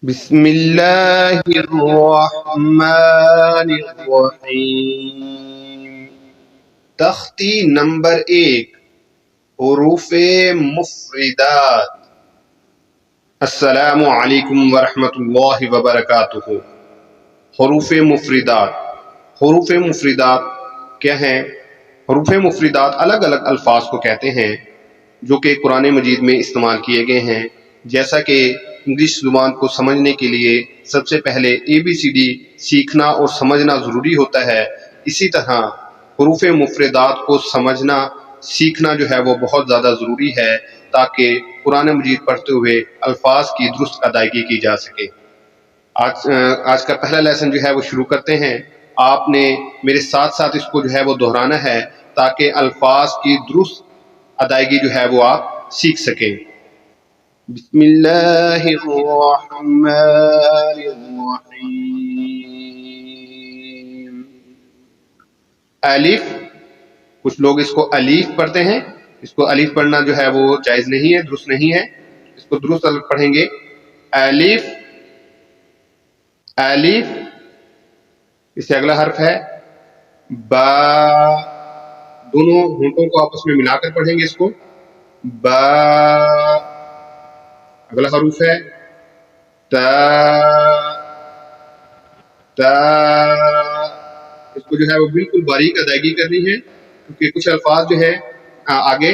بسم اللہ الرحمن الرحیم۔ تختی نمبر 1، حروف مفردات۔ السلام علیکم ورحمۃ اللہ وبرکاتہ۔ حروف مفردات۔ حروف مفردات کیا ہیں؟ حروف مفردات الگ الگ الفاظ کو کہتے ہیں جو کہ قرآن مجید میں استعمال کیے گئے ہیں، جیسا کہ انگلش زبان کو سمجھنے کے لیے سب سے پہلے ABCD سیکھنا اور سمجھنا ضروری ہوتا ہے، اسی طرح حروف مفردات کو سمجھنا سیکھنا جو ہے وہ بہت زیادہ ضروری ہے تاکہ قرآن مجید پڑھتے ہوئے الفاظ کی درست ادائیگی کی جا سکے۔ آج کا پہلا لیسن جو ہے وہ شروع کرتے ہیں۔ آپ نے میرے ساتھ ساتھ اس کو جو ہے وہ دہرانا ہے تاکہ الفاظ کی درست ادائیگی جو ہے وہ آپ سیکھ سکیں۔ بسم اللہ الرحمن الرحیم۔ الف، کچھ لوگ اس کو الف پڑھتے ہیں، اس کو الف پڑھنا جو ہے وہ جائز نہیں ہے، درست نہیں ہے۔ اس کو درست پڑھیں گے الف الف۔ اس سے اگلا حرف ہے با، دونوں ہونٹوں کو آپس میں ملا کر پڑھیں گے اس کو با۔ اگلا حروف ہے تا تا، اس کو جو ہے وہ بالکل باریک ادائیگی کرنی ہے کیونکہ کچھ الفاظ جو ہے آگے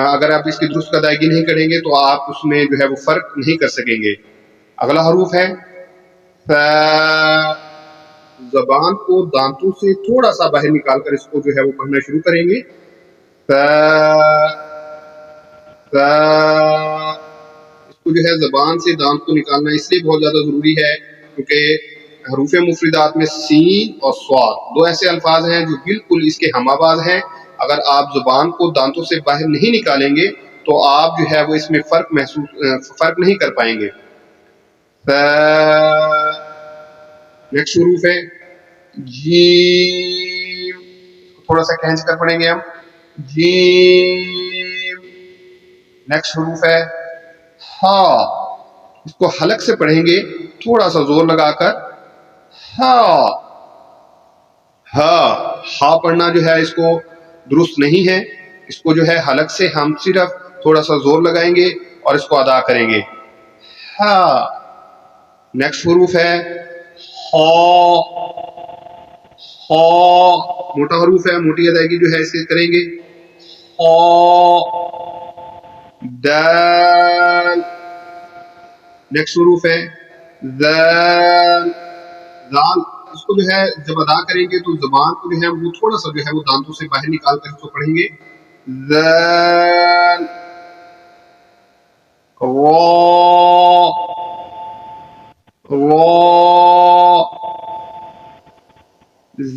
اگر آپ اس کی درست ادائیگی نہیں کریں گے تو آپ اس میں جو ہے وہ فرق نہیں کر سکیں گے۔ اگلا حروف ہے فا، زبان کو دانتوں سے تھوڑا سا باہر نکال کر اس کو جو ہے وہ پڑھنا شروع کریں گے فا فا۔ اس کو جو ہے زبان سے دانت کو نکالنا اس لیے بہت زیادہ ضروری ہے کیونکہ حروف مفردات میں سین اور صاد دو ایسے الفاظ ہیں جو بالکل اس کے ہم آواز ہیں۔ اگر آپ زبان کو دانتوں سے باہر نہیں نکالیں گے تو آپ جو ہے وہ اس میں فرق نہیں کر پائیں گے۔ نیکسٹ حروف ہے جیم، تھوڑا سا کھینچ کر پڑھیں گے ہم جیم۔ نیکسٹ حروف ہے ہا، اس کو حلق سے پڑھیں گے تھوڑا سا زور لگا کر ہا ہا۔ ہا پڑھنا جو ہے اس کو درست نہیں ہے، اس کو جو ہے حلق سے ہم صرف تھوڑا سا زور لگائیں گے اور اس کو ادا کریں گے ہا۔ نیکسٹ حروف ہے ہا ہا، موٹا حروف ہے، موٹی ادائیگی جو ہے اس کے کریں گے ہا۔ دال، نیکسٹ حروف ہے ذال ذال، اس کو جو ہے جب ادا کریں گے تو زبان کو جو ہے وہ تھوڑا سا جو ہے وہ دانتوں سے باہر نکال کر اس کو پڑھیں گے ذال۔ را را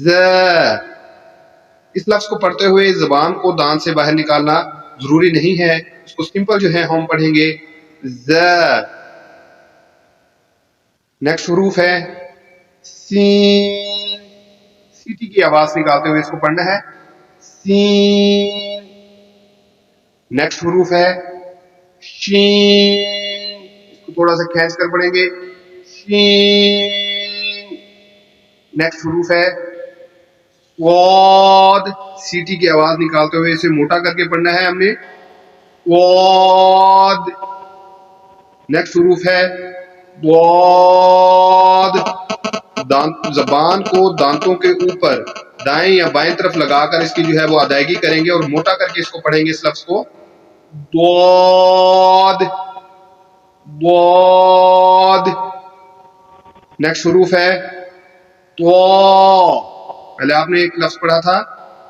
ز، اس لفظ کو پڑھتے ہوئے زبان کو دانت سے باہر نکالنا ضروری نہیں ہے، اس کو سمپل جو ہے ہم پڑھیں گے ز۔ نیکسٹ حروف ہے سین، سیٹی کی آواز نکالتے ہوئے اس کو پڑھنا ہے سین۔ نیکسٹ حروف ہے شین، اس کو تھوڑا سا کھینچ کر پڑھیں گے شین۔ نیکسٹ حروف ہے واد، سیٹی کی آواز نکالتے ہوئے اسے موٹا کر کے پڑھنا ہے ہم نے واد۔ نیکسٹ حروف ہے واد، زبان کو دانتوں کے اوپر دائیں یا بائیں طرف لگا کر اس کی جو ہے وہ ادائیگی کریں گے اور موٹا کر کے اس کو پڑھیں گے اس لفظ کو ضاد ضاد۔ نیکسٹ حروف ہے تو، پہلے آپ نے ایک لفظ پڑھا تھا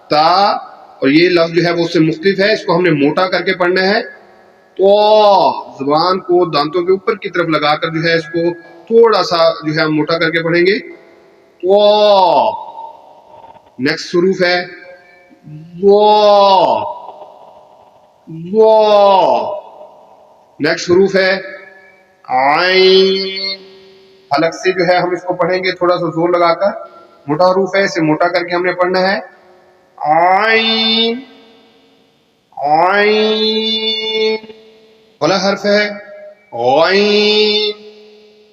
تا اور یہ لفظ جو ہے وہ اس سے مختلف ہے، اس کو ہم نے موٹا کر کے پڑھنا ہے تو، زبان کو دانتوں کے اوپر کی طرف لگا کر جو ہے اس کو تھوڑا سا جو ہے موٹا کر کے پڑھیں گے تو۔ نیکسٹ حروف ہے وا وا۔ نیکسٹ حروف ہے عین، حلق سے جو ہے ہم اس کو پڑھیں گے تھوڑا سا زور لگا کر، موٹا حروف ہے اسے موٹا کر کے ہم نے پڑھنا ہے عین عین۔ اگلا حرف ہے غین،